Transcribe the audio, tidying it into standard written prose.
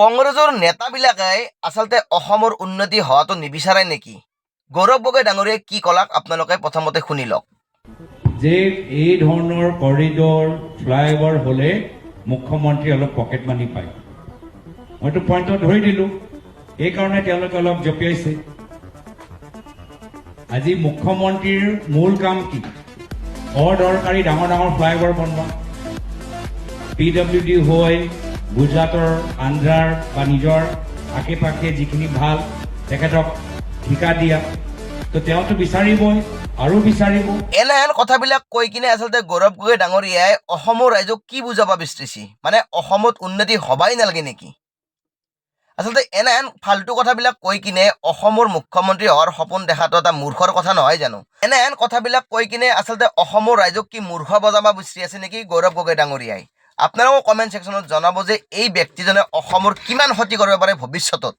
কংগ্ৰেছৰ নেতাবিলাকে আচলতে অসমৰ উন্নতি হোৱাটো নিবিচাৰে নেকি? গৌৰৱ গগৈ ডাঙৰীয়াই কি ক'লাক আপোনালোকে প্ৰথমতে শুনি লওক। যে এই ধৰণৰ কৰিডৰ ফ্লাইঅভাৰ হ'লে মুখ্যমন্ত্ৰী অলপ পকেট মানি পায়। মইতো পইণ্টত ধৰি দিলোঁ, এইকাৰণে তেওঁলোকে অলপ জঁপিয়াইছে। আজি মুখ্যমন্ত্ৰীৰ মূল কাম কি? অদৰকাৰী ডাঙৰ ডাঙৰ ফ্লাইঅভাৰ বনোৱা, PWD হৈ গুজৰাটৰ আন্ধ্ৰাৰ বা নিজৰ আশে পাশে যিখিনি ভাল তেখেতক ঠিকা দিয়া, তো তেওঁতো বিচাৰিবই আৰু বিচাৰিব। এনেহেন কথাবিলাক কৈ কিনে আচলতে গৌৰৱ গগৈ ডাঙৰীয়াই অসমৰ ৰাইজক কি বুজাব বিচাৰিছে? মানে অসমত উন্নতি হবাই নালাগে নেকি? আচলতে এনেহেন ফাল্টু কথাবিলাক কৈ কিনে অসমৰ মুখ্যমন্ত্ৰী হোৱাৰ সপোন দেখাটো এটা মূৰ্খৰ কথা নহয় জানো? এনেহেন কথাবিলাক কৈ কিনে আচলতে অসমৰ ৰাইজক কি মূৰ্খ বজাব বিচাৰি আছে নেকি গৌৰৱ গগৈ ডাঙৰীয়াই? আপোনালোকেও কমেণ্ট ছেকশ্যনত জনাব যে এই ব্যক্তিজনে অসমৰ কিমান ক্ষতি কৰিব পাৰে ভৱিষ্যতত।